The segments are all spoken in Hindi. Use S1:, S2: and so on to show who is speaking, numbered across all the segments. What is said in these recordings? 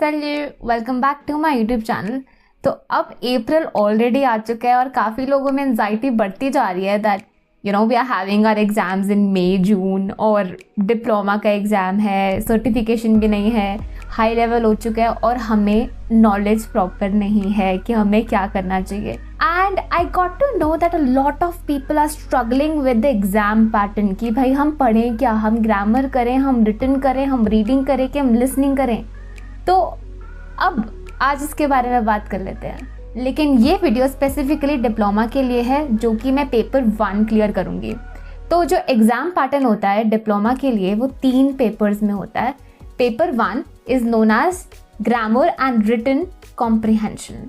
S1: चलिए welcome back to my YouTube channel. तो अब अप्रैल ऑलरेडी आ चुका है और काफ़ी लोगों में एंजाइटी बढ़ती जा रही है that we are having our exams in May June और डिप्लोमा का एग्ज़ाम है, सर्टिफिकेशन भी नहीं है, हाई लेवल हो चुका है और हमें नॉलेज प्रॉपर नहीं है कि हमें क्या करना चाहिए। And I got to know that a lot of people are struggling with the exam pattern कि भाई हम पढ़ें क्या, हम ग्रामर करें, हम रिटन करें, हम रीडिंग करें कि हम लिसनिंग करें। तो अब आज इसके बारे में बात कर लेते हैं, लेकिन ये वीडियो स्पेसिफिकली डिप्लोमा के लिए है जो कि मैं पेपर 1 क्लियर करूँगी। तो जो एग्ज़ाम पैटर्न होता है डिप्लोमा के लिए वो 3 पेपर्स में होता है। Paper 1 is known as grammar and written comprehension.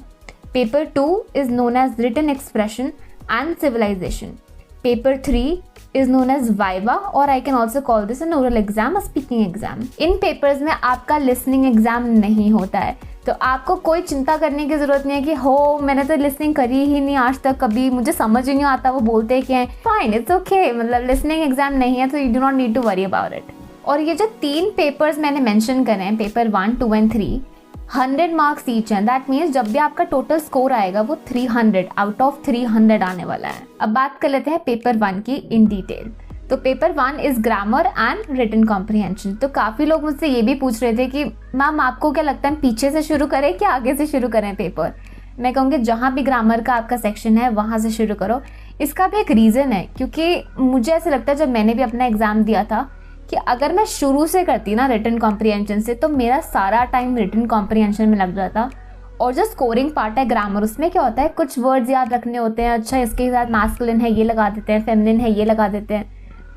S1: Paper 2 is known as written expression and civilization. Paper 3 is known as viva or I can also call this an oral exam, a speaking exam. In papers में आपका लिसनिंग एग्जाम नहीं होता है, तो आपको कोई चिंता करने की ज़रूरत नहीं है कि हो मैंने तो लिसनिंग करी ही नहीं आज तक, कभी मुझे समझ ही नहीं आता वो बोलते क्या है। फाइन, इट्स ओके, मतलब लिसनिंग एग्जाम नहीं है तो you do not need to worry about it. और ये जो 3 पेपर्स मैंने मेंशन करे हैं, पेपर 1, 2 एंड 3, 100 मार्क्स ईच हैं। दैट मीन्स जब भी आपका टोटल स्कोर आएगा वो 300 आउट ऑफ 300 आने वाला है। अब बात कर लेते हैं पेपर 1 की इन डिटेल। तो paper 1 is grammar and written comprehension. तो काफ़ी लोग मुझसे ये भी पूछ रहे थे कि मैम आपको क्या लगता है पीछे से शुरू करें कि आगे से शुरू करें पेपर। मैं कहूँगी जहाँ भी ग्रामर का आपका सेक्शन है वहाँ से शुरू करो। इसका भी एक रीज़न है, क्योंकि मुझे ऐसा लगता है जब मैंने भी अपना एग्ज़ाम दिया था कि अगर मैं शुरू से करती ना रिटन कॉम्प्रिहेंशन से तो मेरा सारा टाइम रिटन कॉम्प्रिहेंशन में लग जाता। और जो स्कोरिंग पार्ट है ग्रामर, उसमें क्या होता है कुछ वर्ड्स याद रखने होते हैं, अच्छा इसके साथ मैस्कुलिन है ये लगा देते हैं, फेमिनिन है ये लगा देते हैं,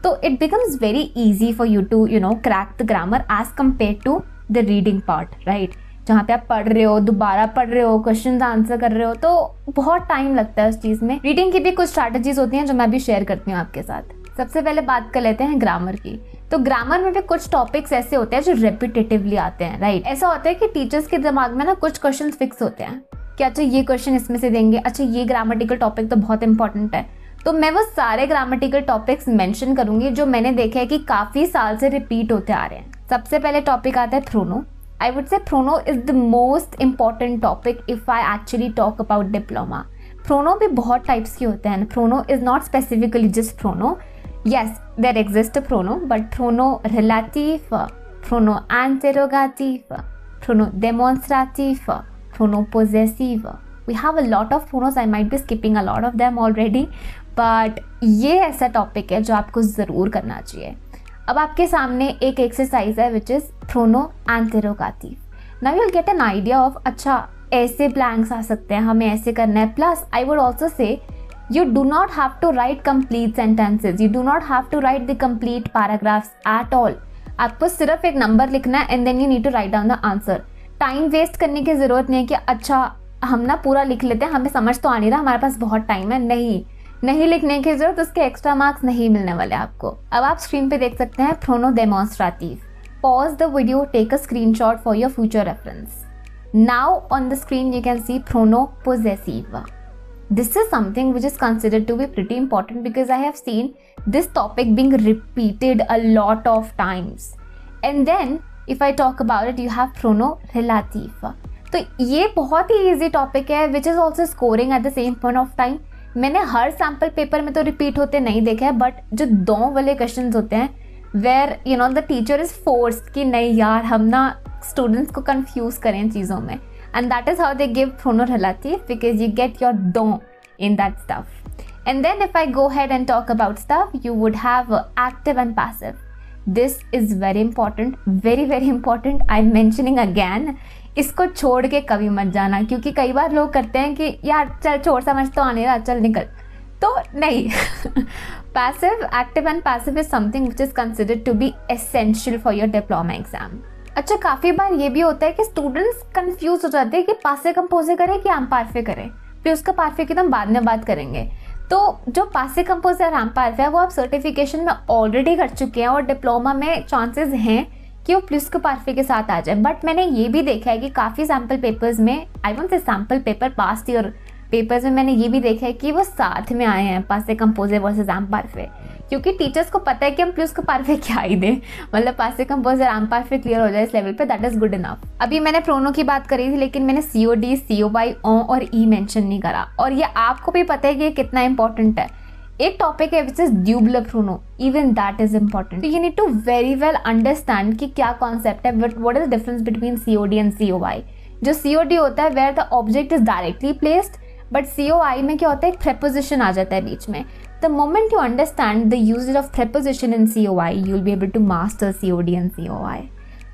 S1: तो it becomes very easy for you to crack the grammar as compare to the reading part, right. जहाँ पे आप पढ़ रहे हो, दोबारा पढ़ रहे हो, क्वेश्चन आंसर कर रहे हो, तो बहुत टाइम लगता है उस चीज़ में। रीडिंग की भी कुछ स्ट्रैटेजीज होती हैं जो मैं भी शेयर करती हूँ आपके साथ। सबसे पहले बात कर लेते हैं ग्रामर की। तो ग्रामर में भी कुछ टॉपिक्स ऐसे होते हैं जो रेपिटेटिवली आते हैं, राइट। ऐसा होता है कि टीचर्स के दिमाग में ना कुछ क्वेश्चन फिक्स होते हैं कि अच्छा ये क्वेश्चन इसमें से देंगे, अच्छा ये ग्रामेटिकल टॉपिक तो बहुत इंपॉर्टेंट है। तो मैं वो सारे ग्रामेटिकल टॉपिक्स मेंशन करूंगी जो मैंने देखे हैं कि काफ़ी साल से रिपीट होते आ रहे हैं। सबसे पहले टॉपिक आता है थ्रोनो। आई वुड से थ्रोनो is the most important topic if I actually talk about diploma. थ्रोनो भी बहुत टाइप्स के होते हैं। थ्रोनो इज नॉट स्पेसिफिकली जस्ट थ्रोनो। Yes, there exists a prono, but prono relative, prono interrogative, prono demonstrative, prono possessive. We have a lot of pronos. I might be skipping a lot of them already, but ये ऐसा टॉपिक है जो आपको ज़रूर करना चाहिए। अब आपके सामने एक एक्सरसाइज है which is prono interrogative. Now you'll get an idea of अच्छा ऐसे ब्लैंक्स आ सकते हैं, हमें ऐसे करना है। Plus I would also say you do not have to write complete sentences, you do not have to write the complete paragraphs at all. आपको सिर्फ एक नंबर लिखना है and then you need to write down the answer. Time waste करने की ज़रूरत नहीं है कि अच्छा हम ना पूरा लिख लेते हैं, हमें समझ तो आ नहीं रहा, हमारे पास बहुत टाइम है। नहीं लिखने की ज़रूरत, उसके एक्स्ट्रा मार्क्स नहीं मिलने वाले आपको। अब आप स्क्रीन पे देख सकते हैं pronoun demonstrative. Pause the video, take a screenshot for your future reference. Now on the screen you can see pronoun possessive. This is something which is considered to be pretty important because I have seen this topic being repeated a lot of times. And then if I talk about it, you have prono relative. तो ये बहुत ही easy topic है which is also scoring at the same point of time. मैंने हर सैम्पल पेपर में तो रिपीट होते नहीं देखे हैं, बट जो 2 वाले क्वेश्चन होते हैं where the teacher is forced कि नहीं यार हम ना स्टूडेंट्स को कंफ्यूज करें चीज़ों में, and that is how they give prono relative because you get your don in that stuff. And then if I go ahead and talk about stuff, you would have active and passive. This is very important, very very important. I'm mentioning again, इसको छोड़ के कभी मत जाना, क्योंकि कई बार लोग करते हैं कि यार चल छोड़, समझ तो आने रहा, चल निकल, तो नहीं। Passive, active and passive is something which is considered to be essential for your diploma exam. अच्छा, काफ़ी बार ये भी होता है कि स्टूडेंट्स कंफ्यूज हो जाते हैं कि पासे कंपोजे करें कि एम्पार्फे करें, फिर उसका पार्फे की तो हम बाद में बात करेंगे। तो जो पासे कंपोजे और एम्पार्फे है वो आप सर्टिफिकेशन में ऑलरेडी कर चुके हैं और डिप्लोमा में चांसेस हैं कि वो प्लस के पार्फे के साथ आ जाए। बट मैंने ये भी देखा है कि काफ़ी सैम्पल पेपर्स में, I won't say sample paper, past year papers में मैंने ये भी देखा है कि वो साथ में आए हैं, पासे कंपोजे वर्सेस एम पार्फे, क्योंकि टीचर्स को पता है कि हम प्लस को पार्फे क्या ही दें, मतलब पासे कंपोजे एम पार्फे क्लियर हो जाए इस लेवल पे, दैट इज गुड इनफ। अभी मैंने प्रोनो की बात करी थी, लेकिन मैंने COD, COY, ओ और ई मेंशन नहीं करा, और ये आपको भी पता है कि ये कितना इंपॉर्टेंट है। एक टॉपिक है which is double pronoun, even that is important. तो you need to very well understand कि क्या कॉन्सेप्ट है, what is the difference between COD and COY। जो COD होता है where the object is directly placed, but COI में क्या होता है, एक प्रेपोजिशन आ जाता है बीच में। The moment you understand the usage of preposition in COI, you will be able to master COD and COI।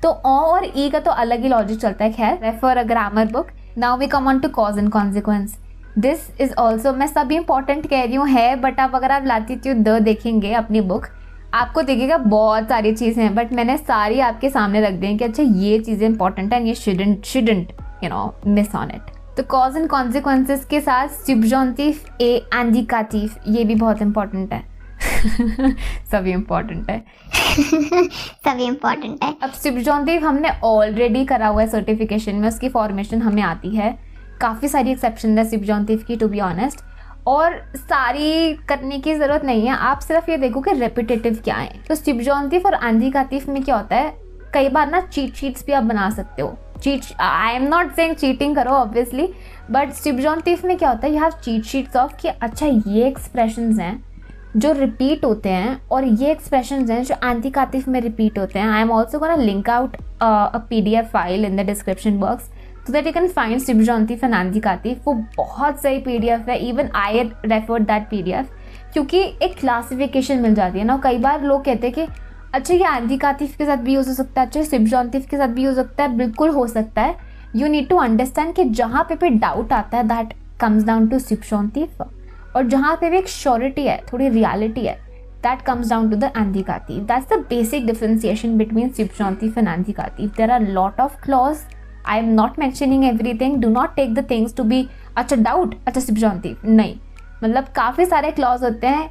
S1: तो ओ और ई का तो अलग ही लॉजिक चलता है। खैर, refer a grammar book. Now we come on to cause and consequence. This is also, मैं सभी इंपॉर्टेंट कह रही हूँ है, बट आप अगर आप लातीट्यूड द देखेंगे अपनी बुक, आपको दिखेगा बहुत सारी चीज़ें हैं, बट मैंने सारी आपके सामने रख दी हैं कि अच्छा ये चीज़ें इंपॉर्टेंट हैं, ये shouldn't you know miss on it. तो कॉज एंड कॉन्सिक्वेंसेस के साथ सब्जॉन्टिव, एंडिकाटिव, ये भी बहुत इंपॉर्टेंट है। सभी इंपॉर्टेंट है।
S2: सभी इम्पोर्टेंट है।
S1: अब सब्जॉन्टिव हमने ऑलरेडी करा हुआ है सर्टिफिकेशन में, उसकी फॉर्मेशन हमें आती है। काफ़ी सारी एक्सेप्शन है सब्जॉन्टिव की, टू बी ऑनेस्ट, और सारी करने की ज़रूरत नहीं है। आप सिर्फ ये देखो कि रेपिटेटिव क्या है। तो सब्जॉन्टिव और एंडिकाटिव में क्या होता है, कई बार ना चीट शीट्स भी आप बना सकते हो। I am not saying cheating करो ऑब्वियसली, बट सब्जॉन्टिव में क्या होता है, you have cheat sheets of कि अच्छा ये एक्सप्रेशंस हैं जो रिपीट होते हैं, और ये एक्सप्रेशंस हैं जो एंटिकाटिव में रिपीट होते हैं। I am also gonna link out a PDF file in the description box so that you can find subjunctive and indicative. वो बहुत सही PDF है, even I referred that PDF, क्योंकि एक क्लासिफिकेशन मिल जाती है ना। कई बार लोग कहते हैं कि अच्छा ये एंटिकाटिव के साथ भी यूज़ हो सकता है, अच्छा सब्जॉन्टिव के साथ भी यूज़ हो सकता है, बिल्कुल हो सकता है। यू नीड टू अंडरस्टैंड कि जहाँ पे डाउट आता है दैट कम्स डाउन टू सब्जॉन्टिव, और जहाँ पे भी एक श्योरिटी है, थोड़ी रियलिटी है, that comes down to the एंटिकाटिव। That's the basic differentiation between subjunctive and एंटिकाटिव। There are lot of clause. I am not mentioning everything. Do not take the things to be अच्छा doubt, अच्छा subjunctive, नहीं, मतलब काफ़ी सारे clause होते हैं।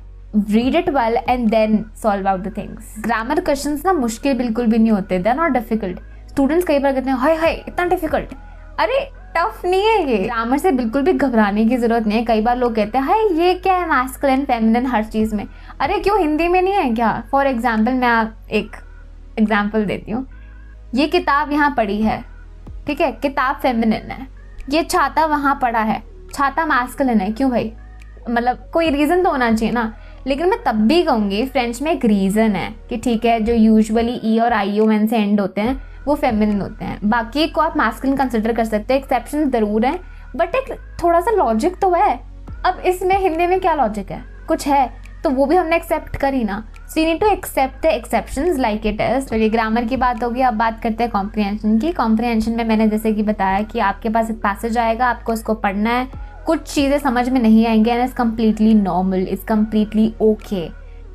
S1: Read it well and then solve out the things. Grammar questions ना मुश्किल बिल्कुल भी नहीं होते, they are not difficult. Students कई बार कहते हैं हाय हाय इतना difficult, अरे टफ नहीं है ये। ग्रामर से बिल्कुल भी घबराने की जरूरत नहीं है। कई बार लोग कहते हैं हाय ये क्या है, मैस्कुलिन फेमिनिन हर चीज़ में, अरे क्यों हिंदी में नहीं है क्या? फॉर एग्जाम्पल मैं एक एग्जाम्पल देती हूँ, ये किताब यहाँ पड़ी है, ठीक है, किताब फेमिनिन है। ये छाता वहाँ पड़ा है, छाता मैस्कुलिन है, क्यों भाई? मतलब कोई रीज़न तो होना चाहिए ना। लेकिन मैं तब भी कहूँगी फ्रेंच में एक रीज़न है कि ठीक है, जो यूजुअली ई और ION से एंड होते हैं वो फेमिनिन होते हैं, बाकी को आप मैस्कुलिन कंसिडर कर सकते हैं। एक्सेप्शन ज़रूर हैं, बट एक थोड़ा सा लॉजिक तो है। अब इसमें हिंदी में क्या लॉजिक है? कुछ है तो वो भी हमने एक्सेप्ट करी ना। So you need to accept the exceptions like it is. तो ये ग्रामर की बात होगी। अब बात करते हैं कॉम्प्रिहेंशन की। कॉम्प्रिहेंशन में मैंने जैसे कि बताया कि आपके पास एक पैसेज आएगा, आपको उसको पढ़ना है, कुछ चीज़ें समझ में नहीं आएंगी, and is completely normal, is completely okay,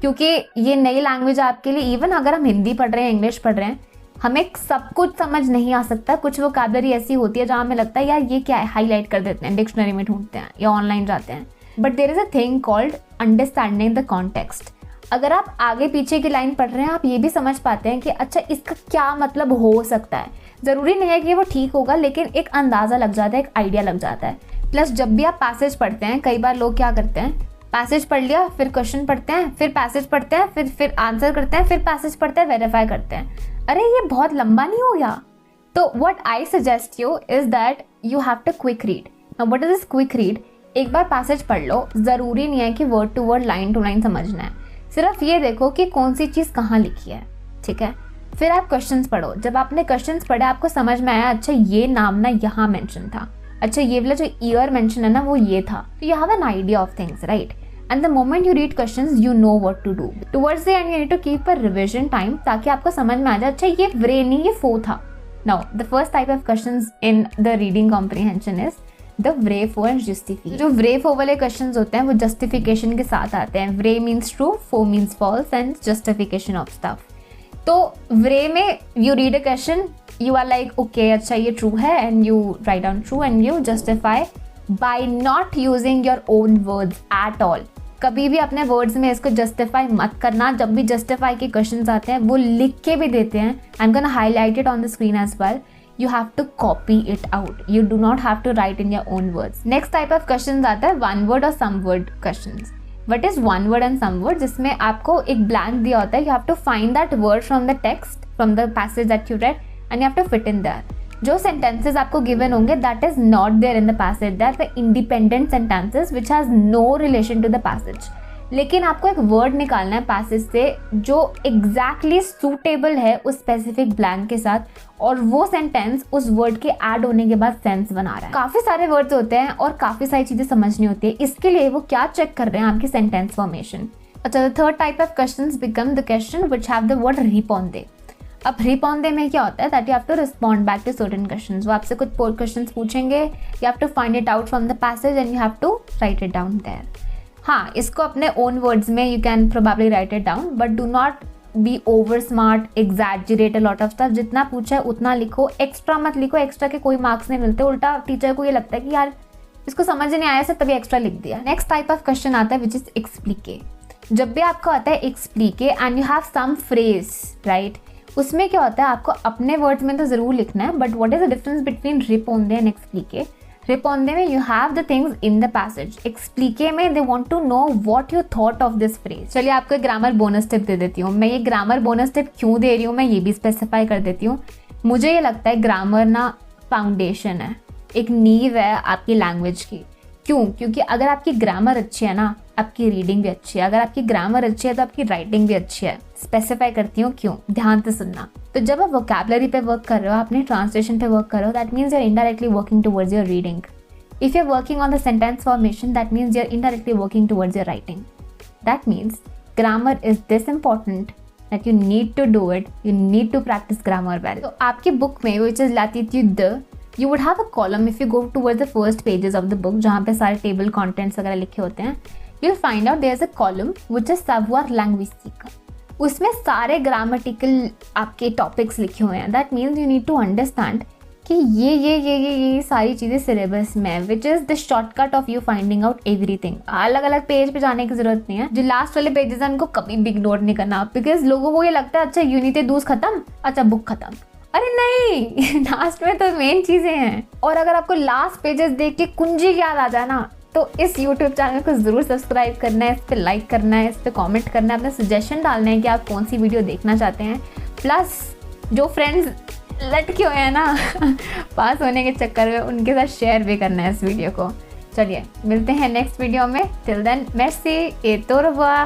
S1: क्योंकि ये नई लैंग्वेज आपके लिए। इवन अगर हम हिंदी पढ़ रहे हैं, इंग्लिश पढ़ रहे हैं, हमें सब कुछ समझ नहीं आ सकता। कुछ वोकैबुलरी ऐसी होती है जहाँ हमें लगता है यार ये क्या है, हाईलाइट कर देते हैं, डिक्शनरी में ढूंढते हैं या ऑनलाइन जाते हैं। But there is a thing called understanding the context. अगर आप आगे पीछे की लाइन पढ़ रहे हैं, आप ये भी समझ पाते हैं कि अच्छा इसका क्या मतलब हो सकता है। ज़रूरी नहीं है कि वो ठीक होगा, लेकिन एक अंदाज़ा लग जाता है, एक आइडिया लग जाता है। प्लस जब भी आप पैसेज पढ़ते हैं, कई बार लोग क्या करते हैं, पैसेज पढ़ लिया, फिर क्वेश्चन पढ़ते हैं, फिर पैसेज पढ़ते हैं, फिर आंसर करते हैं, फिर पैसेज पढ़ते हैं, वेरीफाई करते हैं। अरे ये बहुत लंबा नहीं हो गया? तो what I suggest you is that you have to quick read. Now what is this quick read? एक बार पैसेज पढ़ लो, ज़रूरी नहीं है कि word to word, line to line समझना है। सिर्फ ये देखो कि कौन सी चीज़ कहाँ लिखी है, ठीक है। फिर आप क्वेश्चंस पढ़ो। जब आपने क्वेश्चंस पढ़े, आपको समझ में आया अच्छा ये नाम ना यहाँ मेंशन था, अच्छा ये वाला जो ईयर मेंशन है ना वो ये था, तो you have an idea of things, right? And the moment you read questions, you know what to do. Towards the end, you need to keep a revision time ताकि आपको समझ में आ जाए अच्छा ये व्रे नहीं, ये फो था। Now, the first type of questions in the reading comprehension is the व्रे, four and justify। जो व्रे फो वाले questions होते हैं वो justification के साथ आते हैं। व्रे means true, four means false and justification of stuff। तो व्रे में you read a question, you are like okay अच्छा ये true है, and you write down true and you justify by not using your own words at all। कभी भी अपने वर्ड्स में इसको जस्टिफाई मत करना। जब भी जस्टिफाई के क्वेश्चंस आते हैं वो लिख के भी देते हैं, I am gonna highlight it on the screen as well, you have to copy it out. You do not have to write in your own words. Next type of questions आता है one word और some word questions. What is one word and some word? जिसमें आपको एक blank दिया होता है. You have to find that word from the text, from the passage that you read, and you have to fit in there. जो sentences आपको given होंगे that is not there in the passage. That are the independent sentences which has no relation to the passage. लेकिन आपको एक वर्ड निकालना है पैसेज से जो एग्जैक्टली सूटेबल है उस स्पेसिफिक ब्लैंक के साथ, और वो सेंटेंस उस वर्ड के ऐड होने के बाद सेंस बना रहा है. काफी सारे वर्ड्स होते हैं और काफी सारी चीजें समझनी होती है, इसके लिए वो क्या चेक कर रहे हैं आपकी सेंटेंस फॉर्मेशन. अच्छा, the third type of questions become the question which have the word रिस्पोंडे. अब रिस्पोंडे में क्या होता है that you have to respond back to certain questions. वो आपसे कुछ क्वेश्चंस पूछेंगे, you have to find it out from the passage and you have to write it down there. हाँ, इसको अपने ओन वर्ड्स में you can probably write it down, but do not be over smart, exaggerate a lot of stuff. जितना पूछा है उतना लिखो, एक्स्ट्रा मत लिखो. एक्स्ट्रा के कोई मार्क्स नहीं मिलते, उल्टा टीचर को ये लगता है कि यार इसको समझ नहीं आया, से तभी एक्स्ट्रा लिख दिया. नेक्स्ट टाइप ऑफ क्वेश्चन आता है विच इज एक्सप्लिके. जब भी आपको आता है एक्सप्लिके and you have some phrase, right, उसमें क्या होता है आपको अपने वर्ड्स में तो जरूर लिखना है, but what is the difference between रिस्पोंडे एंड एक्सप्लिके. रिस्पोंडे में you have the things in the passage. एक्सप्लिके में they want to know what you thought of this phrase. चलिए आपको एक ग्रामर बोनस टिप दे देती हूँ. मैं ये ग्रामर बोनस टिप क्यों दे रही हूँ मैं ये भी स्पेसिफाई कर देती हूँ. मुझे ये लगता है ग्रामर ना फाउंडेशन है, एक नींव है आपकी लैंग्वेज की. क्यों? क्योंकि अगर आपकी ग्रामर अच्छी है ना, आपकी रीडिंग भी अच्छी है. अगर आपकी ग्रामर अच्छी है तो आपकी राइटिंग भी अच्छी है. स्पेसिफाई करती हूँ क्यों, ध्यान से सुनना. तो जब आप वोकैबुलरी पे वर्क कर रहे हो, अपने ट्रांसलेशन पे वर्क कर रहे हो, that means you are indirectly working towards your reading. If you're working on the sentence formation, that means you're indirectly working towards your writing. That means grammar is this important that you need to do it. You need to practice grammar well. So आपकी book में which is latitude the, you would have a column if you go towards the first pages of the book जहाँ पे सारे table contents वगैरह लिखे होते हैं. You'll find out there's a column which is savoir linguistique. उसमें सारे grammatical आपके topics लिखे हुए हैं. That means you need to understand कि ये सारी चीज़ें सिलेबस में है, which is the shortcut of you finding out everything. अलग अलग पेज पे जाने की जरूरत नहीं है. जो लास्ट वाले पेजेस हैं उनको कभी भी इग्नोर नहीं करना, बिकॉज लोगों को ये लगता है अच्छा यूनिट दूस खत्म, अच्छा बुक खत्म. अरे नहीं, लास्ट में तो मेन चीज़ें हैं. और अगर आपको लास्ट पेजेस देख के कुंजी याद आ जाए ना, तो इस यूट्यूब चैनल को ज़रूर सब्सक्राइब करना है, इस पर लाइक करना है, इस पर कॉमेंट करना है, अपने सजेशन डालना है कि आप कौन सी वीडियो देखना चाहते हैं. प्लस जो फ्रेंड्स लटके हुए हैं ना पास होने के चक्कर में, उनके साथ शेयर भी करना है इस वीडियो को. चलिए मिलते हैं नेक्स्ट वीडियो में. टिल देन मेर्सी, ए तो रवा.